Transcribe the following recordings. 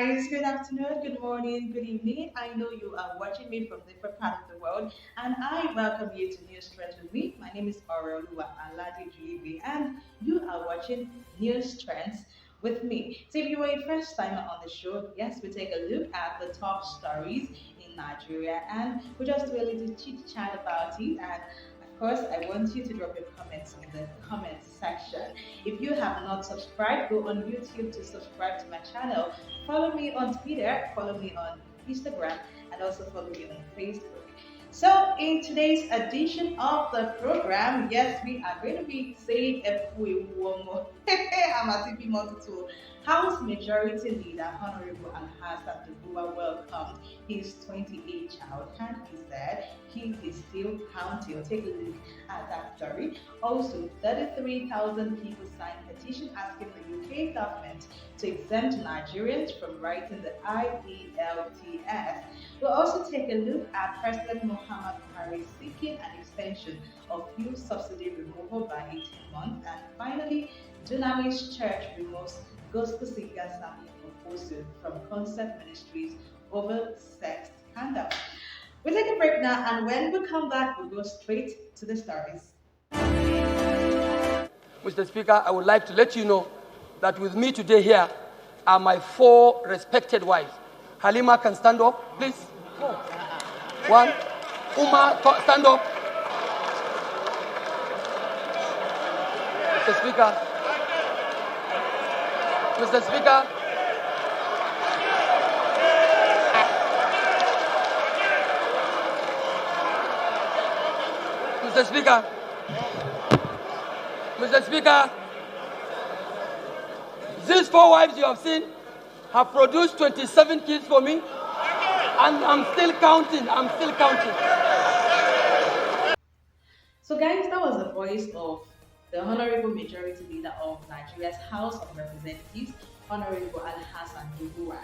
guys, good afternoon, good morning, good evening. I know you are watching me from different parts of the world, and I welcome you to News Trends with me. My name is Oreoluwa and you are watching News Trends with me. So, if you are a first timer on the show, yes, we take a look at the top stories in Nigeria and we just do a little chit chat about it. And of course, I want you to drop your comments in the comments section. If you have not subscribed, go on YouTube to subscribe to my channel. Follow me on Twitter, follow me on Instagram, and also follow me on Facebook. So, in today's edition of the program, yes, we are going to be saying Efuewomo. I'm a TP multitude. House Majority Leader Honorable Alhassan Doguwa welcomed his 28th child, and he said he is still counting. Take a look at that story. Also, 33,000 people signed a petition asking the UK government to exempt Nigerians from writing the IELTS. We'll also take a look at President Muhammad Buhari seeking an extension of fuel subsidy removal by 18 months. And finally, Dunamis Church removes gospel singer Sammie Okposo from concert ministries over sex scandal. We'll take a break now, and when we come back, we'll go straight to the stories. Mr. Speaker, I would like to let you know that with me today here are my 4 respected wives. Halima can stand up, please. 1. Uma, stand up. Mr. Speaker. Mr. Speaker. Mr. Speaker. Mr. Speaker. These 4 wives you have seen have produced 27 kids for me, and I'm still counting. So, guys, that was the voice of the Honorable Majority Leader of Nigeria's House of Representatives, Honorable Alhassan Doguwa.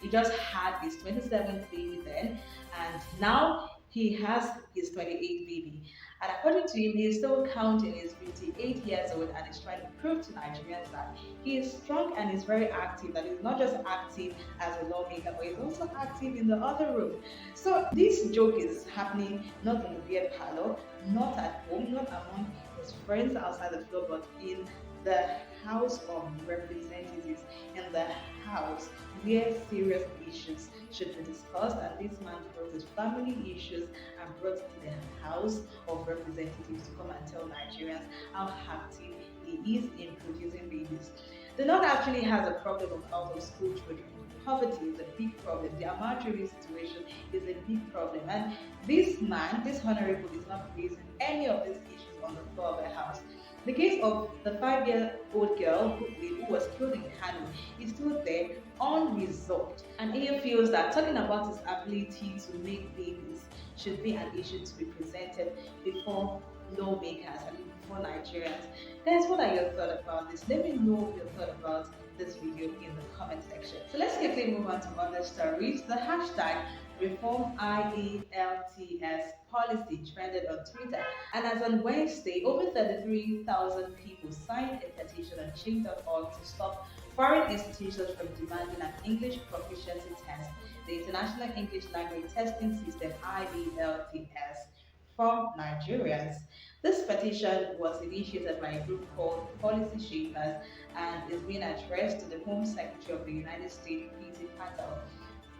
He just had his 27th baby then, and now he has his 28th baby. And according to him, he is still counting. He's 58 years old and is trying to prove to Nigerians that he is strong and is very active. That he's not just active as a lawmaker, but he's also active in the other room. So this joke is happening not in the beer parlor, not at home, not among his friends outside the floor, but in the House of Representatives, in the House where serious issues should be discussed. And this man brought his family issues and brought it to the House of Representatives to come and tell Nigerians how active he is in producing babies. The North actually has a problem of out of school children. Poverty is a big problem. The Amarjuri situation is a big problem. And this man, this honorable, is not raising any of these issues on the floor of the House. The case of the 5-year-old girl who was killed in Kano is still there unresolved. And he feels that talking about his ability to make babies should be an issue to be presented before lawmakers and before Nigerians. Guys, what are your thoughts about this? Let me know your thoughts about this video in the comment section. So let's quickly move on to other stories. The hashtag Reform IELTS policy trended on Twitter, and as on Wednesday, over 33,000 people signed a petition on change.org to stop foreign institutions from demanding an English proficiency test, the International English Language Testing System IELTS, from Nigerians. This petition was initiated by a group called Policy Shapers and is being addressed to the Home Secretary of the United States, P.T. Patel.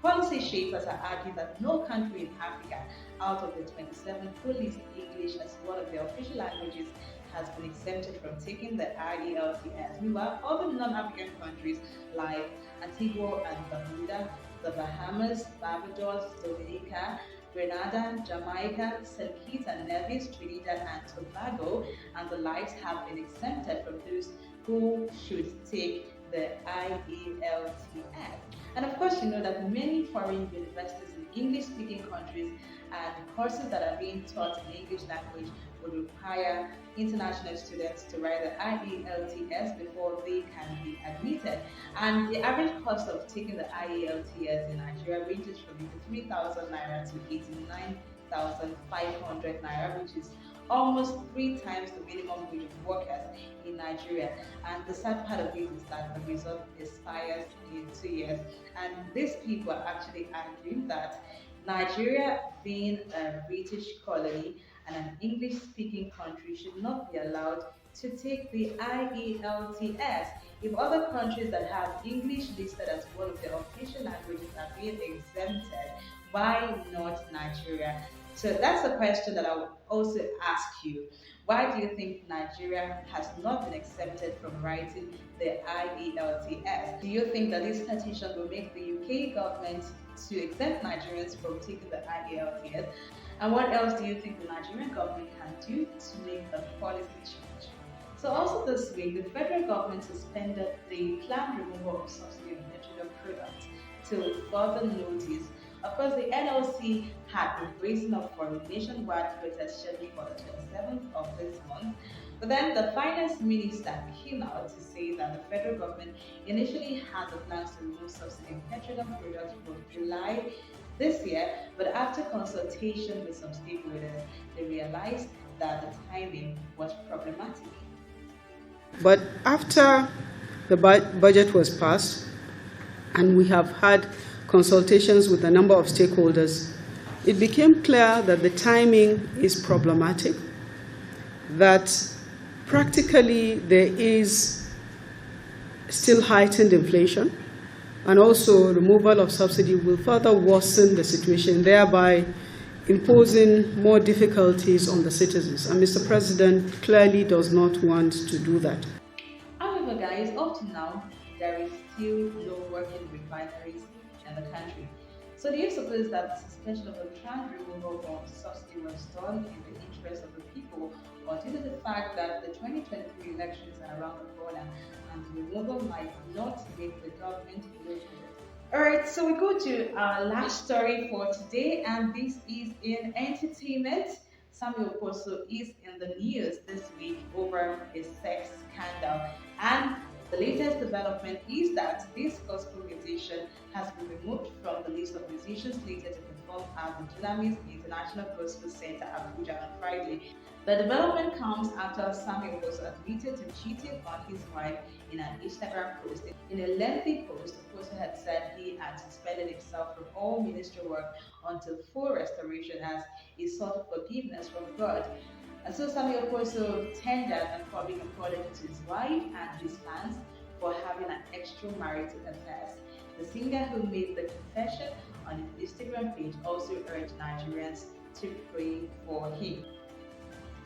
Policy shapers are arguing that no country in Africa out of the 27 who list English as one of their official languages has been exempted from taking the IELTS. Meanwhile, other non-African countries like Antigua and Barbuda, the Bahamas, Barbados, Dominica, Grenada, Jamaica, St. Kitts and Nevis, Trinidad and Tobago, and the likes have been exempted from those who should take the IELTS. And of course, you know that many foreign universities in English-speaking countries and courses that are being taught in English language would require international students to write the IELTS before they can be admitted. And the average cost of taking the IELTS in Nigeria ranges from 3,000 naira to 89,500 naira, which is almost 3 times the minimum wage of workers in Nigeria. And the sad part of it is that the result expires in 2 years. And these people are actually arguing that Nigeria, being a British colony and an English speaking country, should not be allowed to take the IELTS. If other countries that have English listed as one of their official languages are being exempted, why not Nigeria? So that's a question that I would also ask you. Why do you think Nigeria has not been exempted from writing the IELTS? Do you think that this petition will make the UK government to exempt Nigerians from taking the IELTS? And what else do you think the Nigerian government can do to make a policy change? So also this week, the federal government suspended the planned removal of subsidy on petroleum products till further notice. Of course, the NLC had been bracing up for a nationwide protest scheduled for the 27th of this month. But then the finance minister came out to say that the federal government initially had the plans to remove subsidy on petroleum products from July this year, but after consultation with some stakeholders, they realized that the timing was problematic. But after the budget was passed, and we have had consultations with a number of stakeholders, it became clear that the timing is problematic, that practically there is still heightened inflation, and also removal of subsidy will further worsen the situation, thereby imposing more difficulties on the citizens. And Mr. President clearly does not want to do that. However, guys, up to now, there is still no working refineries in the country. So do you suppose that the suspension of the planned removal of subsidy was done in the interest of the people, or due to the fact that the 2023 elections are around the corner and the removal might not make the government look good? Alright, so we go to our last story for today, and this is in entertainment. Sammie Okposo is in the news this week over a sex scandal, and the latest development is that this gospel musician has been removed from the list of musicians slated to perform at the Dunamis International Gospel Center, Abuja, on Friday. The development comes after Sammie Okposo admitted to cheating on his wife in an Instagram post. In a lengthy post, Okposo had said he had suspended himself from all ministry work until full restoration as he sought forgiveness from God. And so Sammie Okposo tendered a public apology to his wife and his fans for having an extramarital affair. The singer, who made the confession on his Instagram page, also urged Nigerians to pray for him.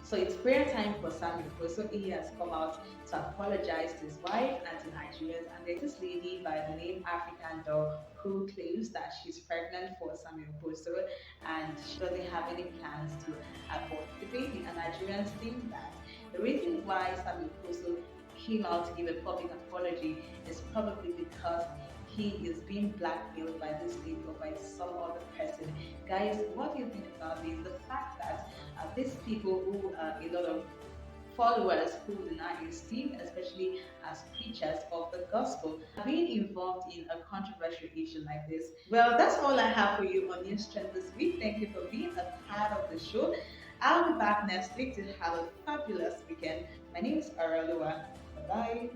So it's prayer time for Sammie Okposo. He has come out to apologize to his wife and to Nigerians. And there's this lady by the name African Doll who claims that she's pregnant for Sammie Okposo and she doesn't have any plans to abort the baby. And Nigerians think that the reason why Sammie Okposo came out to give a public apology is probably because he is being blackmailed by this lady or by some other person. Guys, what do you think about this? The fact that these people who are a lot of followers who deny his team, especially as preachers of the gospel, are being involved in a controversial issue like this. Well, that's all I have for you on News Trend this week. Thank you for being a part of the show. I'll be back next week to have a fabulous weekend. My name is Oreoluwa. Bye-bye.